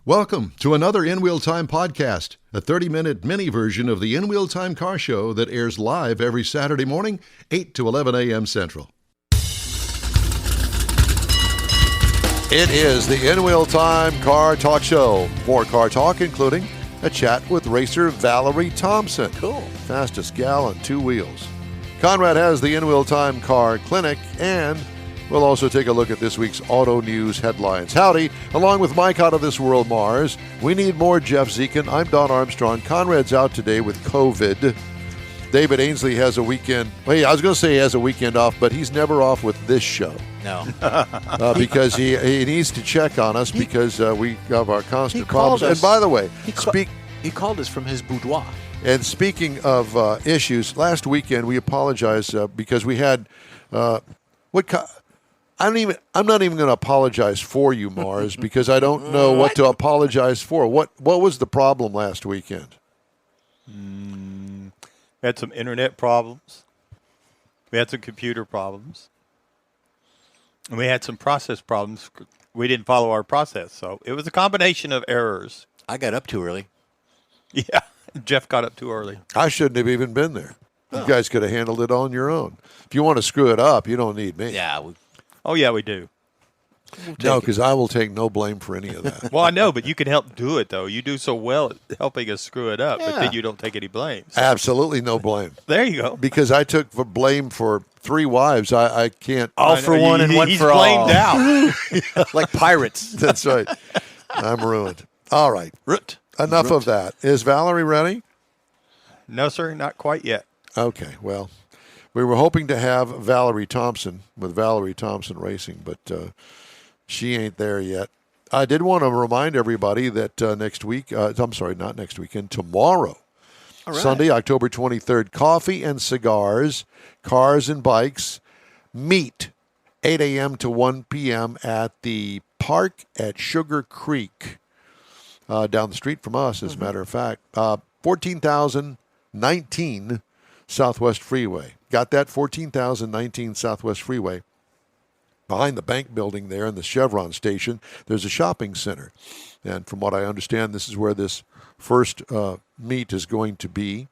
Welcome to another In Wheel Time podcast, a 30-minute mini version of the In Wheel Time car show that airs live every Saturday morning, 8 to 11 a.m. Central. It is the In Wheel Time car talk show. More car talk, including a chat with racer Valerie Thompson. Cool. Fastest gal on two wheels. Konrad has the In Wheel Time car clinic, and we'll also take a look at this week's auto news headlines. Howdy, along with Mike out of this world, Mars. We need more Jeff Zekin. I'm Don Armstrong. Conrad's out today with COVID. David Ainsley has a weekend. Well, I was going to say he has a weekend off, but he's never off with this show. No. Because he needs to check on us because we have our constant problems. And by the way, he called us from his boudoir. And speaking of issues, last weekend we apologized because we had I'm not even going to apologize for you, Mars, because I don't know what to apologize for. What was the problem last weekend? We had some internet problems. We had some computer problems. And we had some process problems. We didn't follow our process. So it was a combination of errors. I got up too early. Yeah. Jeff got up too early. I shouldn't have even been there. You guys could have handled it on your own. If you want to screw it up, you don't need me. Yeah. Oh, yeah, we do. No, because I will take no blame for any of that. Well, I know, but you can help do it, though. You do so well at helping us screw it up, but then you don't take any blame. So. Absolutely no blame. There you go. Because I took blame for 3 wives. I can't. All for one and one for all. He's blamed out. Like pirates. That's right. I'm ruined. All right. Enough of that. Is Valerie ready? No, sir, not quite yet. Okay, well, we were hoping to have Valerie Thompson with Valerie Thompson Racing, but she ain't there yet. I did want to remind everybody that next week, not next weekend, tomorrow, Sunday, October 23rd, coffee and cigars, cars and bikes, meet 8 a.m. to 1 p.m. at the park at Sugar Creek, down the street from us, as a matter of fact. 14,019 Southwest Freeway. Got that? 14,019 Southwest Freeway. Behind the bank building there in the Chevron station, there's a shopping center. And from what I understand, this is where this first meet is going to be.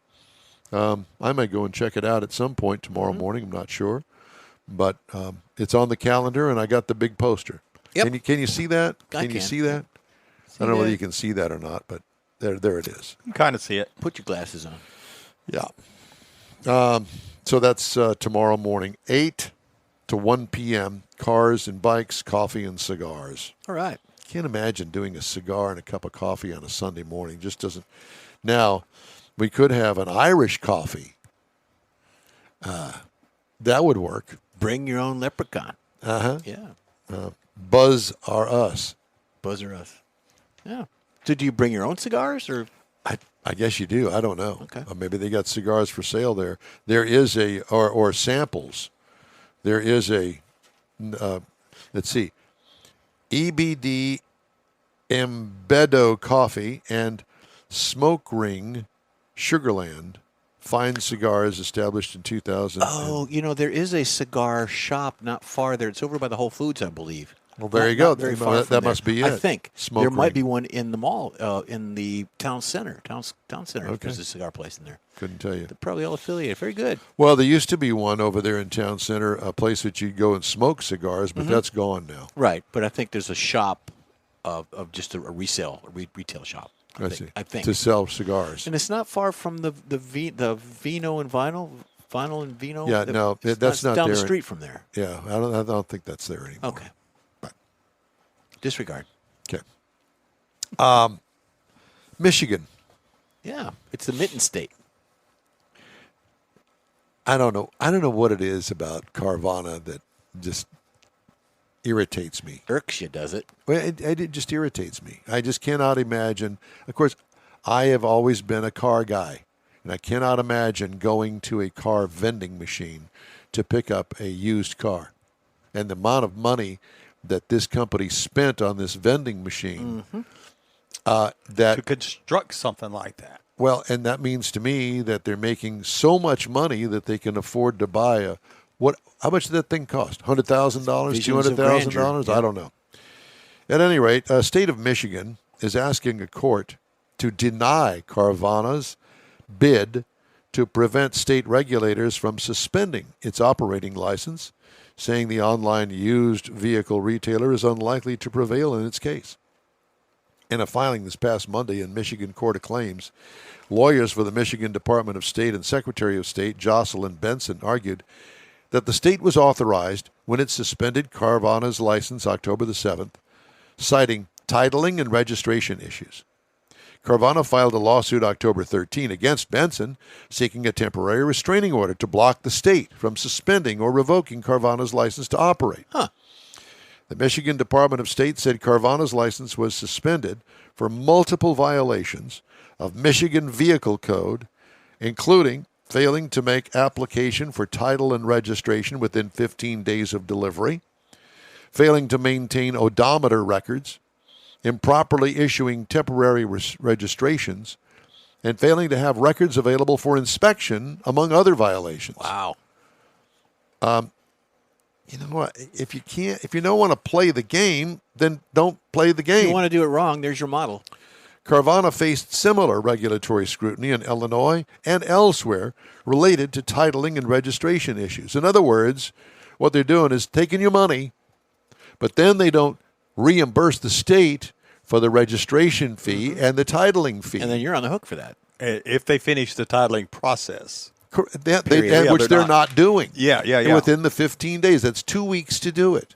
I might go and check it out at some point tomorrow morning. I'm not sure. But it's on the calendar, and I got the big poster. Yep. Can you see that? Can you see that? I don't know whether you can see that or not, but there it is. You can kind of see it. Put your glasses on. Yeah. So that's tomorrow morning, 8 to 1 p.m., cars and bikes, coffee and cigars. All right. Can't imagine doing a cigar and a cup of coffee on a Sunday morning. Just doesn't. Now, we could have an Irish coffee. That would work. Bring your own leprechaun. Uh-huh. Yeah. Buzz or us. Buzz or us. Yeah. So do you bring your own cigars or? I guess you do. I don't know. Okay. Maybe they got cigars for sale there. There is or samples. There is let's see, EBD Embedo Coffee and Smoke Ring Sugarland fine cigars established in 2000. Oh, there is a cigar shop not far there. It's over by the Whole Foods, I believe. Well, there you go. Very far that must be it. I think Smoke there might Ring. be one in the mall, in the town center. Town center. Okay. There's a cigar place in there. Couldn't tell you. They're probably all affiliated. Very good. Well, there used to be one over there in Town Center, a place that you'd go and smoke cigars, but that's gone now. Right, but I think there's a shop of just a retail shop. I think to sell cigars. And it's not far from the Vino and Vinyl and Vino. Yeah, no, that's not down there. the street from there. Yeah, I don't think that's there anymore. Okay. Disregard. Okay. Michigan. Yeah, it's the mitten state. I don't know what it is about Carvana that just irritates me. Irks you, does it? Well, it just irritates me. I just cannot imagine. Of course, I have always been a car guy, and I cannot imagine going to a car vending machine to pick up a used car. And the amount of money that this company spent on this vending machine, To construct something like that. Well, and that means to me that they're making so much money that they can afford to buy how much did that thing cost? $100,000, $200,000? Yeah. I don't know. At any rate, state of Michigan is asking a court to deny Carvana's bid to prevent state regulators from suspending its operating license, saying the online used vehicle retailer is unlikely to prevail in its case. In a filing this past Monday in Michigan Court of Claims, lawyers for the Michigan Department of State and Secretary of State Jocelyn Benson argued that the state was authorized when it suspended Carvana's license October the 7th, citing titling and registration issues. Carvana filed a lawsuit October 13 against Benson, seeking a temporary restraining order to block the state from suspending or revoking Carvana's license to operate. The Michigan Department of State said Carvana's license was suspended for multiple violations of Michigan Vehicle Code, including failing to make application for title and registration within 15 days of delivery, failing to maintain odometer records, improperly issuing temporary registrations, and failing to have records available for inspection, among other violations. Wow. You know what? If you don't want to play the game, then don't play the game. If you want to do it wrong, there's your model. Carvana faced similar regulatory scrutiny in Illinois and elsewhere related to titling and registration issues. In other words, what they're doing is taking your money, but then they don't reimburse the state for the registration fee and the titling fee. And then you're on the hook for that. If they finish the titling process. Which they're not doing. Yeah. Within the 15 days. That's 2 weeks to do it.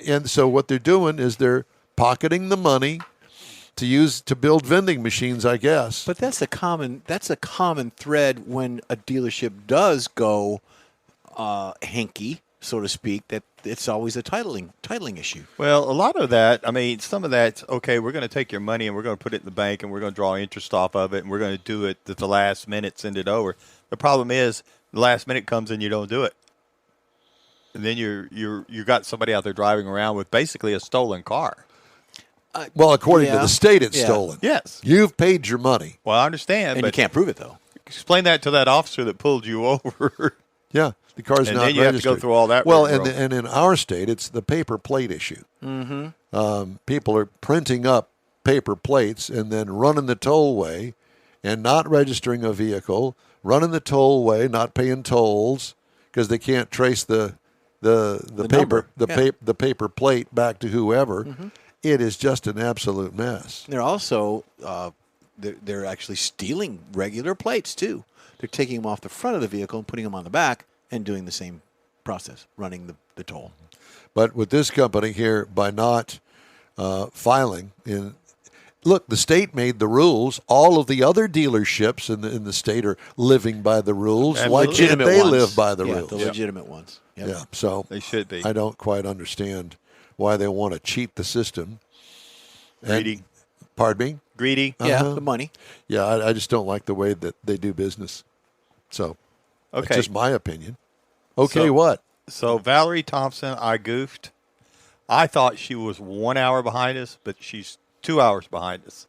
And so what they're doing is they're pocketing the money to build vending machines, I guess. But that's a common thread when a dealership does go hanky, so to speak, that it's always a titling issue. Well, a lot of that, some of that's, okay, we're going to take your money and we're going to put it in the bank and we're going to draw interest off of it and we're going to do it at the last minute, send it over. The problem is the last minute comes and you don't do it. And then you got somebody out there driving around with basically a stolen car. Well, according to the state, it's stolen. Yes. You've paid your money. Well, I understand. And but you can't prove it, though. Explain that to that officer that pulled you over. Yeah, the car's and not registered. And then you have to go through all that. Well, and in our state, it's the paper plate issue. Mm-hmm. People are printing up paper plates and then running the tollway and not registering a vehicle, running the tollway, not paying tolls because they can't trace the paper plate back to whoever. Mm-hmm. It is just an absolute mess. They're also they're actually stealing regular plates too. They're taking them off the front of the vehicle and putting them on the back and doing the same process, running the toll. But with this company here, by not filing look, the state made the rules. All of the other dealerships in the state are living by the rules. And why can't they live by the rules? The legitimate ones. Yep. Yeah, so they should be. I don't quite understand why they want to cheat the system. Greedy. Pardon me? Greedy. Yeah, the money. Yeah, I just don't like the way that they do business. So, okay. That's just my opinion. Okay, what? So, Valerie Thompson, I goofed. I thought she was 1 hour behind us, but she's 2 hours behind us.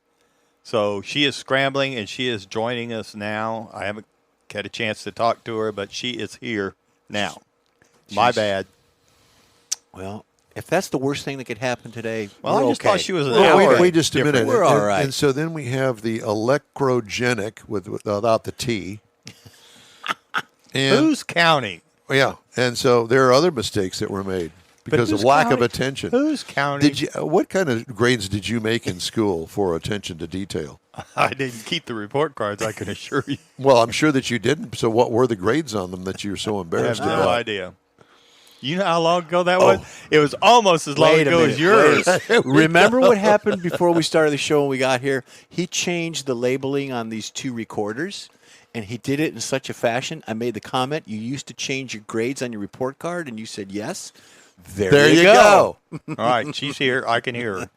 So, she is scrambling, and she is joining us now. I haven't had a chance to talk to her, but she is here now. My bad. Well, if that's the worst thing that could happen today, well, I just thought she was an hour. Wait just a different. minute. We're all right. And so then we have the electrogenic without the T. And, who's counting? Yeah, and so there are other mistakes that were made because of lack of attention. Who's counting? What kind of grades did you make in school for attention to detail? I didn't keep the report cards, I can assure you. Well, I'm sure that you didn't. So what were the grades on them that you were so embarrassed I have about? no idea. You know how long ago that was? It was almost as long ago as yours. Remember what happened before we started the show when we got here? He changed the labeling on these two recorders, and he did it in such a fashion. I made the comment, you used to change your grades on your report card, and you said yes. There you go. All right, she's here. I can hear her.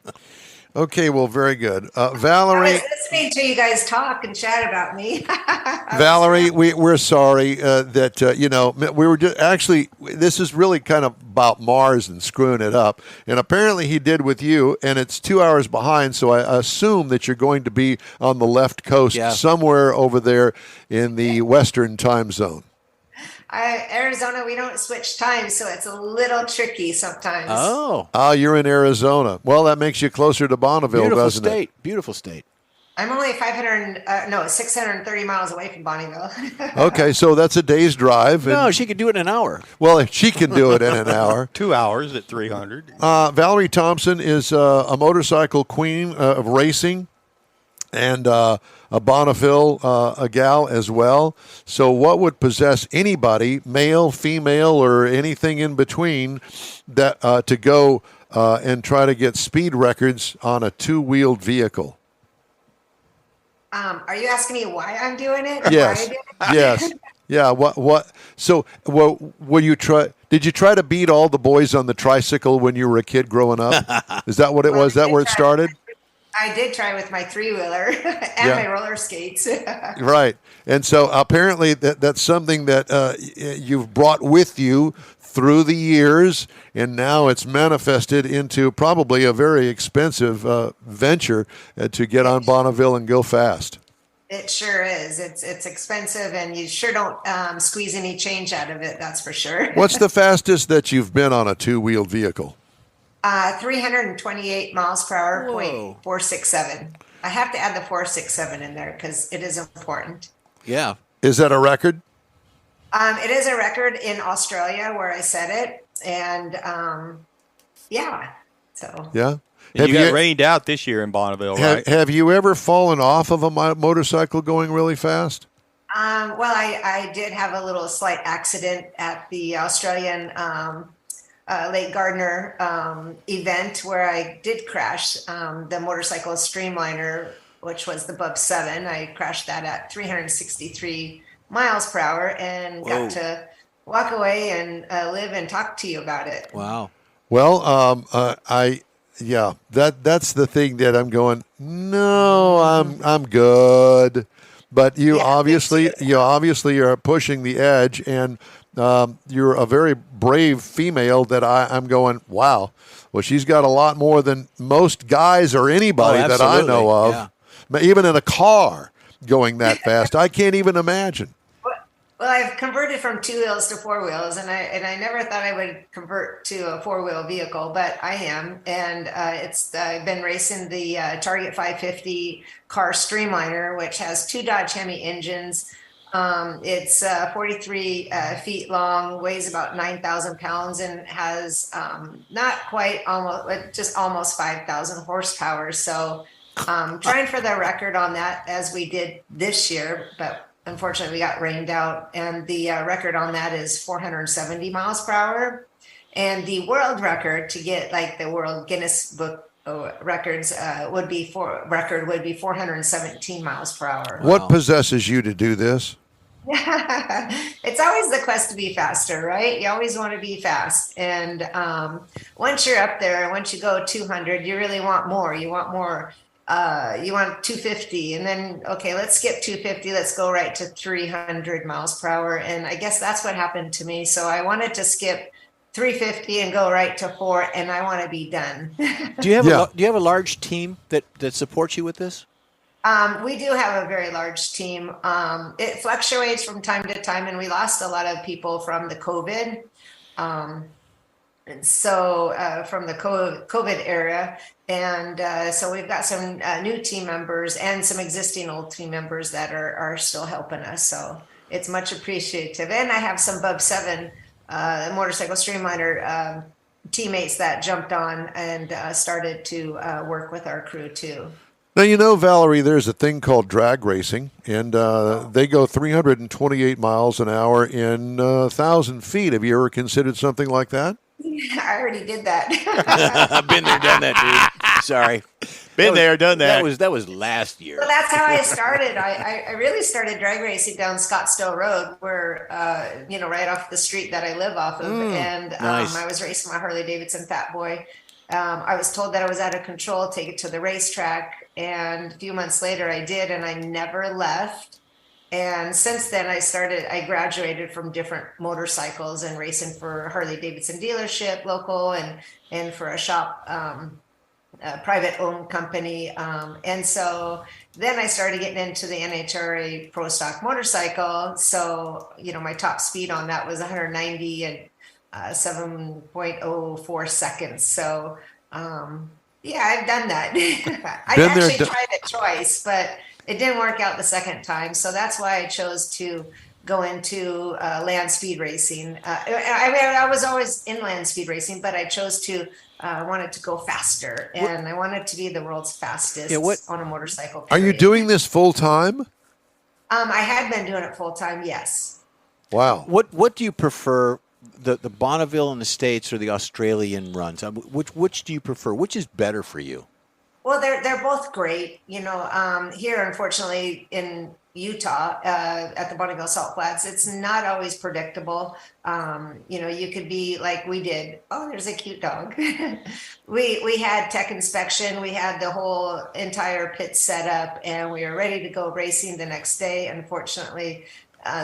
Okay, well, very good. Valerie. I was listening to you guys talk and chat about me. Valerie, we're sorry that, we were actually, this is really kind of about Mars and screwing it up. And apparently he did with you, and it's 2 hours behind. So I assume that you're going to be on the left coast somewhere over there in the Western time zone. Arizona, we don't switch times, so it's a little tricky sometimes. Oh, You're in Arizona. Well, that makes you closer to Bonneville, beautiful doesn't state. Beautiful state. I'm only 630 miles away from Bonneville. it? Okay, so that's a day's drive. No, she could do it in an hour. Well, if she can do it in an hour. 2 hours at 300. Valerie Thompson is a motorcycle queen of racing, and a Bonneville a gal as well. So what would possess anybody, male, female, or anything in between, that to go and try to get speed records on a two-wheeled vehicle? Are you asking me why I'm doing it? Yes. Why I did it? Yes. Yeah. What? So, will you try? Did you try to beat all the boys on the tricycle when you were a kid growing up? Is that what it was? Is that where it started? I did try with my three-wheeler and my roller skates. Right. And so apparently that's something that you've brought with you through the years, and now it's manifested into probably a very expensive venture to get on Bonneville and go fast. It sure is. It's expensive, and you sure don't squeeze any change out of it. That's for sure. What's the fastest that you've been on a two-wheeled vehicle? 328 miles per hour, Whoa. .467. I have to add the 467 in there because it is important. Yeah. Is that a record? It is a record in Australia where I set it, and yeah. So Yeah. And you got rained out this year in Bonneville, right? Have you ever fallen off of a motorcycle going really fast? well, I did have a little slight accident at the Australian Lake Gardner event where I did crash the motorcycle streamliner, which was the Bub 7. I crashed that at 363 miles per hour and got to walk away and live and talk to you about it. Wow. Well, that's the thing that I'm going, no, I'm good. But you obviously are pushing the edge, and you're a very brave female that I'm going, wow. Well, she's got a lot more than most guys or anybody that I know of. Yeah. Even in a car going that fast. I can't even imagine. Well, I've converted from 2 wheels to 4 wheels, and I never thought I would convert to a 4-wheel vehicle, but I am, and I've been racing the Target 550 car Streamliner, which has 2 Dodge Hemi engines. It's 43 feet long, weighs about 9,000 pounds, and has just almost 5,000 horsepower. So, trying for the record on that as we did this year, but unfortunately, we got rained out, and the record on that is 470 miles per hour. And the world record to get like the World Guinness Book records would be 417 miles per hour. What possesses you to do this? It's always the quest to be faster, right? You always want to be fast. And once you're up there, and once you go 200, you really want more. You want more. You want 250, and then, okay, let's skip 250. Let's go right to 300 miles per hour. And I guess that's what happened to me. So I wanted to skip 350 and go right to 4, and I want to be done. Do you have a large team that supports you with this? We do have a very large team. It fluctuates from time to time, and we lost a lot of people from the COVID. So from the COVID era. And so we've got some new team members and some existing old team members that are still helping us. So it's much appreciative. And I have some Bub 7 motorcycle streamliner teammates that jumped on and started to work with our crew too. Now, Valerie, there's a thing called drag racing, and they go 328 miles an hour in 1,000 feet. Have you ever considered something like that? I already did that. I've been there, done that, dude. Sorry. Been there, done that. That was last year. Well, that's how I started. I really started drag racing down Scottsdale Road, where right off the street that I live off of, and nice. I was racing my Harley Davidson Fat Boy. I was told that I was out of control, take it to the racetrack, and a few months later I did, and I never left. And since then, I graduated from different motorcycles and racing for Harley Davidson dealership, local, and for a shop a private owned company. And so then I started getting into the NHRA Pro Stock motorcycle. So, my top speed on that was 190 and 7.04 seconds. So, yeah, I've done that. I Been there, actually tried it twice, but it didn't work out the second time. So that's why I chose to go into land speed racing. I was always in land speed racing, but I chose to wanted to go faster, and I wanted to be the world's fastest on a motorcycle. Are you period. doing this full time? I had been doing it full time. Yes. Wow. What do you prefer, the Bonneville in the States or the Australian runs? Which do you prefer? Which is better for you? Well, they're both great. Here, unfortunately, in Utah, at the Bonneville Salt Flats, it's not always predictable. You could be like we did. Oh, there's a cute dog. we had tech inspection. We had the whole entire pit set up, and we were ready to go racing the next day. Unfortunately,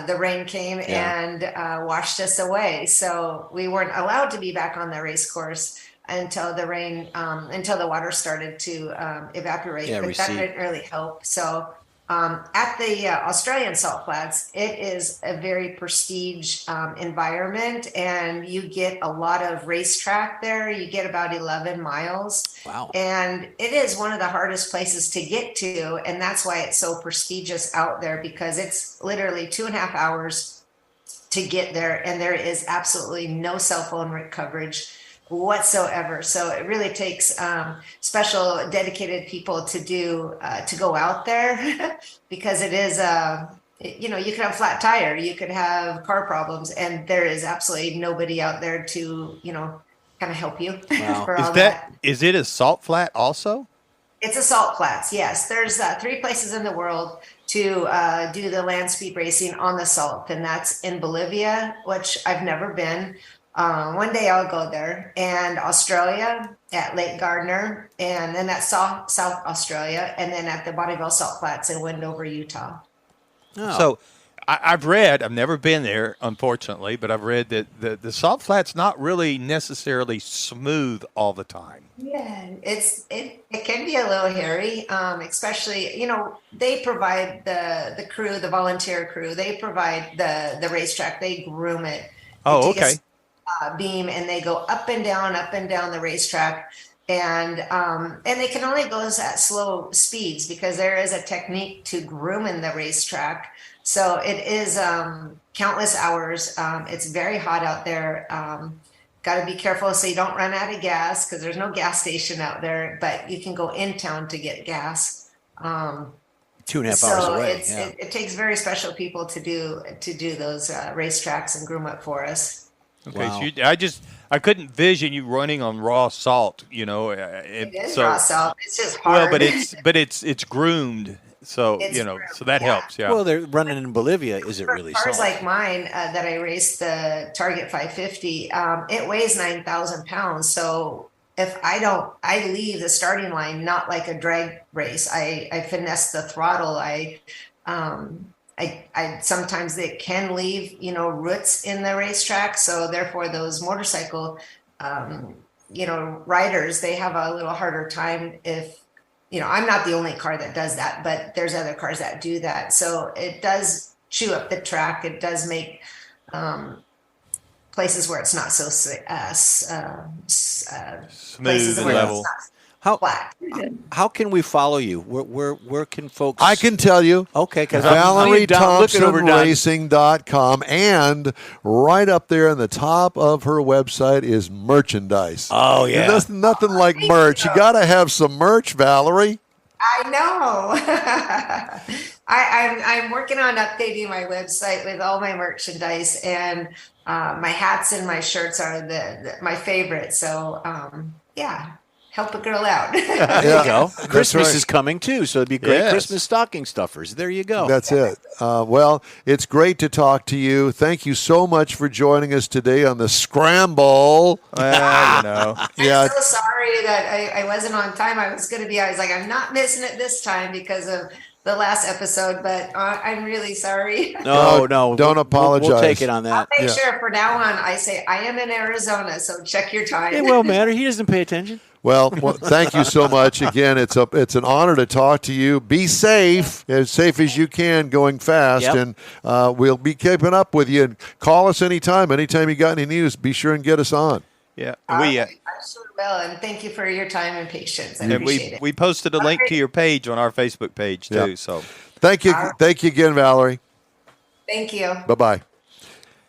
the rain came and washed us away. So we weren't allowed to be back on the race course until the rain, until the water started to evaporate. But that didn't really help. So at the Australian Salt Flats, it is a very prestige environment, and you get a lot of racetrack there. You get about 11 miles. Wow. And it is one of the hardest places to get to. And that's why it's so prestigious out there, because it's literally 2.5 hours to get there. And there is absolutely no cell phone coverage whatsoever. So it really takes special dedicated people to go out there because it is you could have a flat tire, you could have car problems, and there is absolutely nobody out there to kind of help you. Wow. For all that. Is it a salt flat also? It's a salt flats. Yes, there's 3 places in the world to do the land speed racing on the salt, and that's in Bolivia, which I've never been. One day I'll go there, and Australia at Lake Gardner, and then at South Australia, and then at the Bonneville Salt Flats in Wendover, Utah. Oh. So I've read, I've never been there, unfortunately, but I've read that the salt flat's not really necessarily smooth all the time. Yeah, it can be a little hairy, especially, they provide the crew, the volunteer crew, they provide the racetrack, they groom it. Oh, okay. Beam, and they go up and down the racetrack, and they can only go at slow speeds because there is a technique to grooming the racetrack. So it is countless hours. It's very hot out there. Got to be careful so you don't run out of gas, because there's no gas station out there, but you can go in town to get gas. 2.5 hours away. It takes very special people to do those racetracks and groom up for us. Okay, Wow. so I couldn't vision you running on raw salt, It is raw salt. It's just hard. Well, but it's groomed, so It's groomed, so that helps. Yeah. Well, they're running in Bolivia. Is it really cars salt? like mine that I raced, the Target 550, it weighs 9,000 pounds. So if I leave the starting line not like a drag race. I finesse the throttle. I sometimes it can leave, roots in the racetrack. So therefore those motorcycle, riders, they have a little harder time if, I'm not the only car that does that, but there's other cars that do that. So it does chew up the track. It does make places where it's not so Smooth and level. How can we follow you? Where can folks? I can tell you. Okay, because ValerieThompsonRacing.com, and right up there in the top of her website is merchandise. Oh, yeah. And there's nothing like merch. You got to have some merch, Valerie. I know. I'm working on updating my website with all my merchandise, and my hats and my shirts are my favorite. So yeah. Help a girl out. There you go. Christmas right. is coming too, so it'd be great Yes. Christmas stocking stuffers. There you go. That's it. Well, it's great to talk to you. Thank you so much for joining us today on the Scramble. Well, Yeah. I'm so sorry that I wasn't on time. I was like, I'm not missing it this time because of the last episode, but I'm really sorry. No, don't apologize. We'll take it on I'll that. make sure from now on I say I am in Arizona, so check your time. It won't matter. He doesn't pay attention. Well, thank you so much. Again, it's an honor to talk to you. Be safe as you can, going fast, Yep. and we'll be keeping up with you. And call us anytime. Anytime you got any news, be sure and get us on. Yeah. I sure will, and thank you for your time and patience. I And appreciate it. we posted a link to your page on our Facebook page too. Yeah. So Thank you again, Valerie. Thank you. Bye-bye.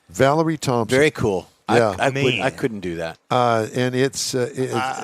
Valerie Thompson. Very cool. Yeah. I couldn't do that. And it's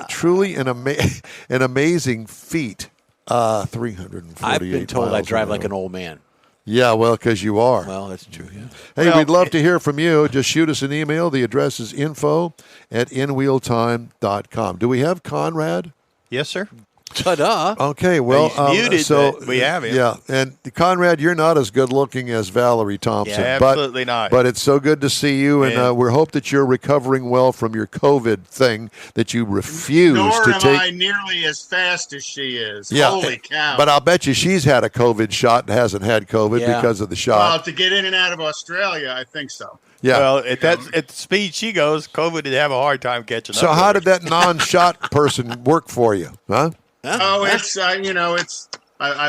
truly an amazing feat. 348. I've been told I miles drive an like hour. an old man. Yeah, well, because you are. Well, that's true. Yeah. Hey, Well, we'd love to hear from you. Just shoot us an email. The address is info@inwheeltime.com. Do we have Konrad? yes, sir. Ta-da! Okay, well, He's muted, so but we have him. Yeah, and Konrad, you're not as good looking as Valerie Thompson. Yeah, but, absolutely not. But it's so good to see you, and Yeah. we hope that you're recovering well from your COVID thing that you refused Nor to am take. I nearly as fast as she is. Yeah, Holy cow. But I'll bet you she's had a COVID shot and hasn't had COVID Yeah. because of the well, shot. to get in and out of Australia, I think so. Yeah. Well, at the speed she goes, COVID would have a hard time catching up. So with how her. did that non-shot person work for you? Huh? Oh, it's I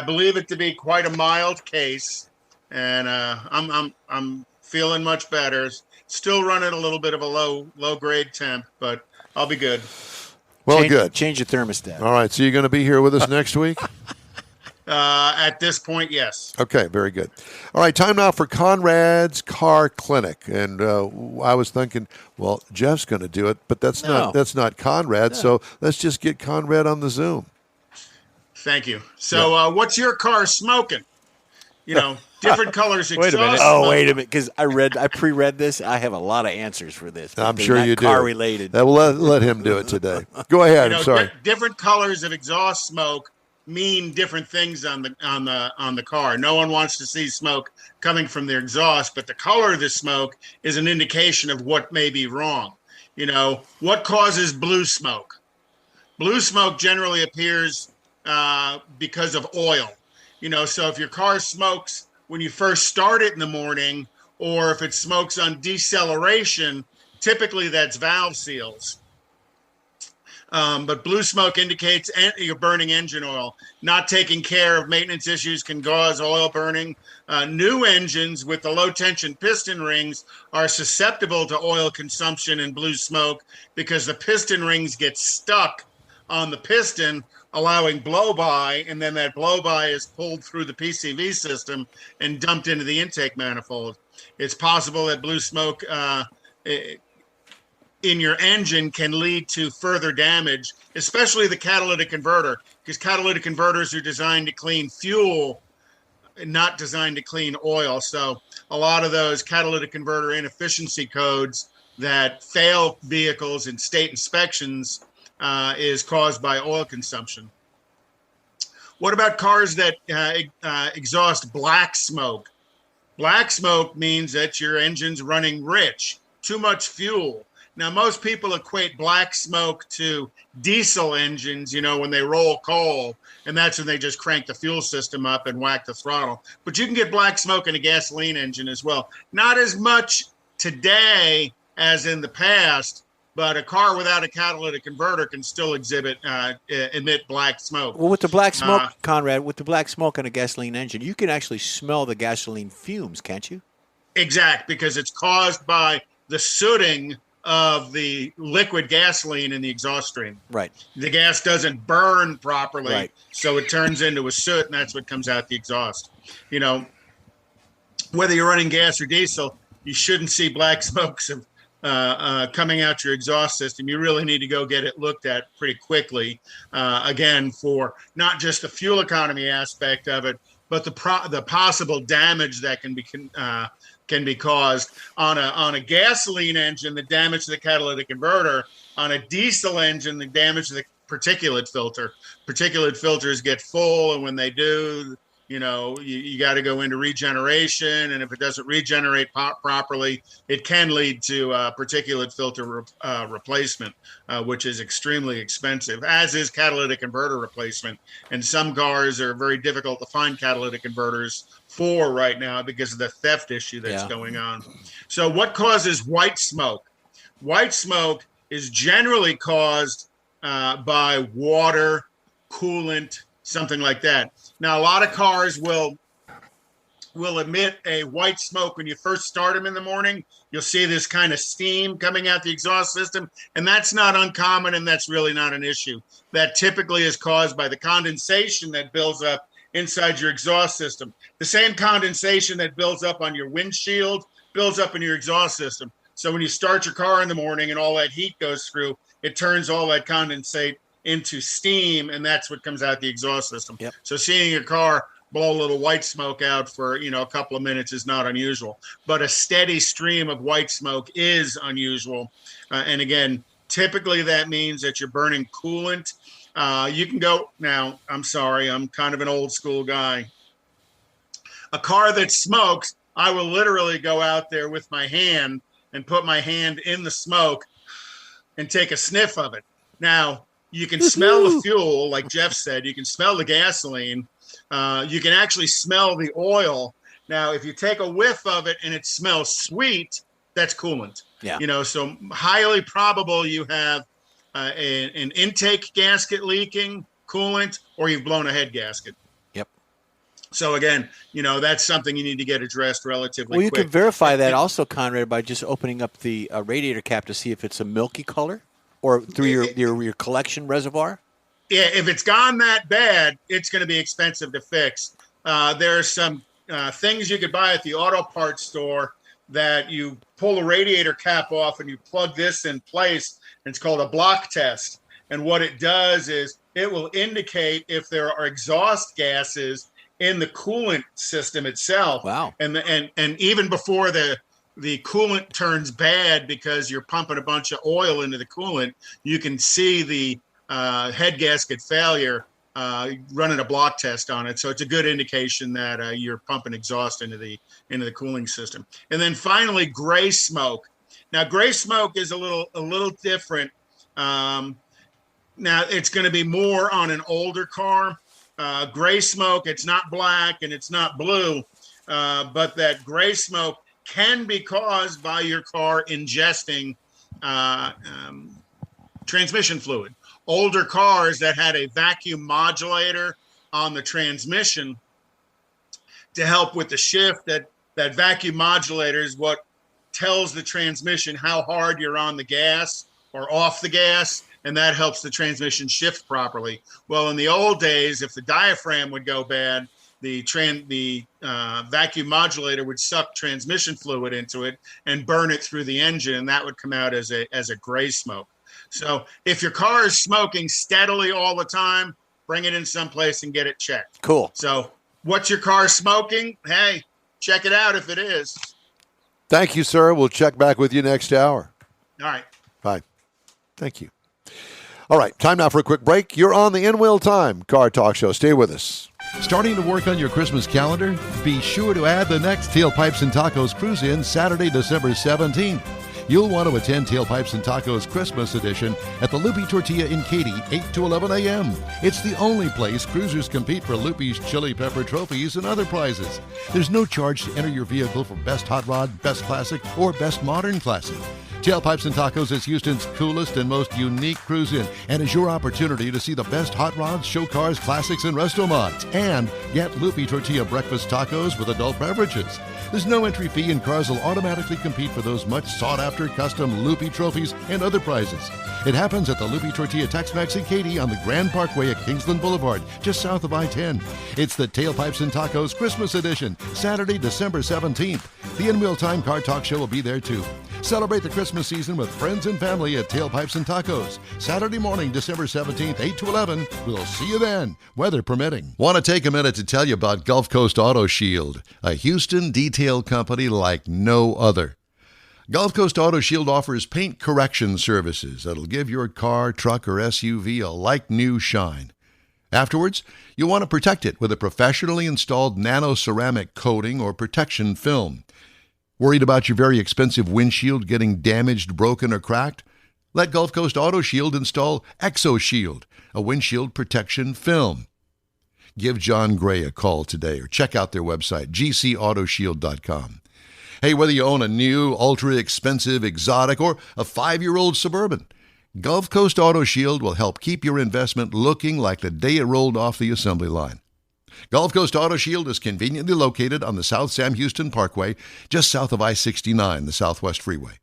believe it to be quite a mild case, and I'm feeling much better. Still running a little bit of a low grade temp, but I'll be good. Well, good. Change your thermostat. All right. So you're going to be here with us next week? At this point, yes. Okay, very good. All right, time now for Konrad's Car Clinic, and I was thinking, well, Jeff's going to do it, but that's No. not Konrad. So let's just get Konrad on the Zoom. Thank you. So, what's your car smoking? Different colors. Wait a minute. exhaust Oh, smoke. wait a minute, because I pre-read this. I have a lot of answers for this. but I'm they're sure not you do. Car related. We'll let him do it today. Go ahead. I'm sorry. Different colors of exhaust smoke mean different things on the car. No one wants to see smoke coming from their exhaust, but the color of the smoke is an indication of what may be wrong. What causes blue smoke? Blue smoke generally appears because of oil. So if your car smokes when you first start it in the morning, or if it smokes on deceleration, typically that's valve seals. But blue smoke indicates you're burning engine oil. Not taking care of maintenance issues can cause oil burning. New engines with the low tension piston rings are susceptible to oil consumption and blue smoke because the piston rings get stuck on the piston, allowing blow-by, and then that blow-by is pulled through the PCV system and dumped into the intake manifold. It's possible that blue smoke in your engine can lead to further damage, especially the catalytic converter, because catalytic converters are designed to clean fuel, not designed to clean oil. So a lot of those catalytic converter inefficiency codes that fail vehicles in state inspections is caused by oil consumption. What about cars that exhaust black smoke? Black smoke means that your engine's running rich, too much fuel. Now, most people equate black smoke to diesel engines, when they roll coal, and that's when they just crank the fuel system up and whack the throttle. But you can get black smoke in a gasoline engine as well. Not as much today as in the past, but a car without a catalytic converter can still emit black smoke. Well, with the black smoke, Konrad, with the black smoke on a gasoline engine, you can actually smell the gasoline fumes, can't you? Exact, because it's caused by the sooting of the liquid gasoline in the exhaust stream. Right. The gas doesn't burn properly, Right. so it turns into a soot, and that's what comes out the exhaust. Whether you're running gas or diesel, you shouldn't see black smokes coming out your exhaust system. You really need to go get it looked at pretty quickly, again, for not just the fuel economy aspect of it, but the possible damage that can be caused on a gasoline engine, the damage to the catalytic converter. On a diesel engine, the damage to the particulate filter. Particulate filters get full, and when they do, you got to go into regeneration, and if it doesn't regenerate properly, it can lead to particulate filter replacement, which is extremely expensive, as is catalytic converter replacement. And some cars are very difficult to find catalytic converters for right now because of the theft issue that's going on. So what causes white smoke? White smoke is generally caused by water, coolant, something like that. Now, a lot of cars will emit a white smoke when you first start them in the morning. You'll see this kind of steam coming out the exhaust system, and that's not uncommon, and that's really not an issue. That typically is caused by the condensation that builds up inside your exhaust system. The same condensation that builds up on your windshield builds up in your exhaust system. So when you start your car in the morning and all that heat goes through, it turns all that condensate into steam, and that's what comes out the exhaust system. Yep. So seeing your car blow a little white smoke out for a couple of minutes is not unusual, but a steady stream of white smoke is unusual. And again, typically that means that you're burning coolant. You can go now. I'm sorry, I'm kind of an old school guy. A car that smokes, I will literally go out there with my hand and put my hand in the smoke and take a sniff of it. Now, you can smell the fuel, like Jeff said. You can smell the gasoline. You can actually smell the oil. Now, if you take a whiff of it and it smells sweet, that's coolant. Yeah. So highly probable you have an intake gasket leaking, coolant, or you've blown a head gasket. Yep. So again, that's something you need to get addressed relatively quick. Well, you can verify that also, Konrad, by just opening up the radiator cap to see if it's a milky color. Or through your collection reservoir? Yeah, if it's gone that bad, it's going to be expensive to fix. There are some things you could buy at the auto parts store that you pull the radiator cap off and you plug this in place. And it's called a block test. And what it does is it will indicate if there are exhaust gases in the coolant system itself. Wow. And even before the coolant turns bad because you're pumping a bunch of oil into the coolant, you can see the head gasket failure running a block test on it. So it's a good indication that you're pumping exhaust into the cooling system. And then finally, gray smoke. Now, gray smoke is a little different. Now, it's going to be more on an older car. Gray smoke, it's not black and it's not blue, but that gray smoke can be caused by your car ingesting transmission fluid. Older cars that had a vacuum modulator on the transmission to help with the shift, that vacuum modulator is what tells the transmission how hard you're on the gas or off the gas, and that helps the transmission shift properly. Well, in the old days, if the diaphragm would go bad, the vacuum modulator would suck transmission fluid into it and burn it through the engine, and that would come out as a gray smoke. So if your car is smoking steadily all the time, bring it in someplace and get it checked. Cool. So what's your car smoking? Hey, check it out if it is. Thank you, sir. We'll check back with you next hour. All right. Bye. Thank you. All right, time now for a quick break. You're on the In Wheel Time Car Talk Show. Stay with us. Starting to work on your Christmas calendar? Be sure to add the next Tailpipes and Tacos Cruise In Saturday, December 17th. You'll want to attend Tailpipes and Tacos Christmas Edition at the Loopy Tortilla in Katy, 8 to 11 a.m. It's the only place cruisers compete for Loopy's Chili Pepper trophies and other prizes. There's no charge to enter your vehicle for Best Hot Rod, Best Classic, or Best Modern Classic. Tailpipes and Tacos is Houston's coolest and most unique cruise-in and is your opportunity to see the best hot rods, show cars, classics, and resto mods. And get Loopy Tortilla breakfast tacos with adult beverages. There's no entry fee and cars will automatically compete for those much sought-after custom Loopy trophies and other prizes. It happens at the Loopy Tortilla Tex-Mex in Katy on the Grand Parkway at Kingsland Boulevard, just south of I-10. It's the Tailpipes and Tacos Christmas Edition, Saturday, December 17th. The In Wheel Time Car Talk Show will be there too. Celebrate the Christmas season with friends and family at Tailpipes and Tacos. Saturday morning, December 17th, 8 to 11. We'll see you then, weather permitting. Want to take a minute to tell you about Gulf Coast Auto Shield, a Houston detail company like no other. Gulf Coast Auto Shield offers paint correction services that'll give your car, truck, or SUV a like-new shine. Afterwards, you'll want to protect it with a professionally installed nano-ceramic coating or protection film. Worried about your very expensive windshield getting damaged, broken, or cracked? Let Gulf Coast Auto Shield install ExoShield, a windshield protection film. Give John Gray a call today or check out their website, gcautoshield.com. Hey, whether you own a new, ultra-expensive, exotic, or a 5-year-old Suburban, Gulf Coast Auto Shield will help keep your investment looking like the day it rolled off the assembly line. Gulf Coast Auto Shield is conveniently located on the South Sam Houston Parkway, just south of I-69, the Southwest Freeway.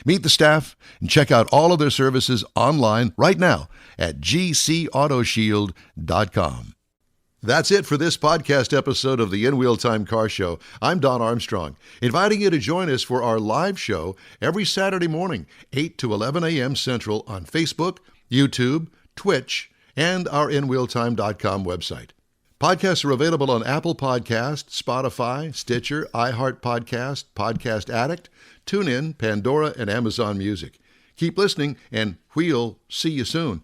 Meet the staff and check out all of their services online right now at gcautoshield.com. That's it for this podcast episode of the In Wheel Time Car Show. I'm Don Armstrong, inviting you to join us for our live show every Saturday morning, 8 to 11 a.m. Central on Facebook, YouTube, Twitch, and our InWheelTime.com website. Podcasts are available on Apple Podcasts, Spotify, Stitcher, iHeart Podcast, Podcast Addict, TuneIn, Pandora, and Amazon Music. Keep listening, and we'll see you soon.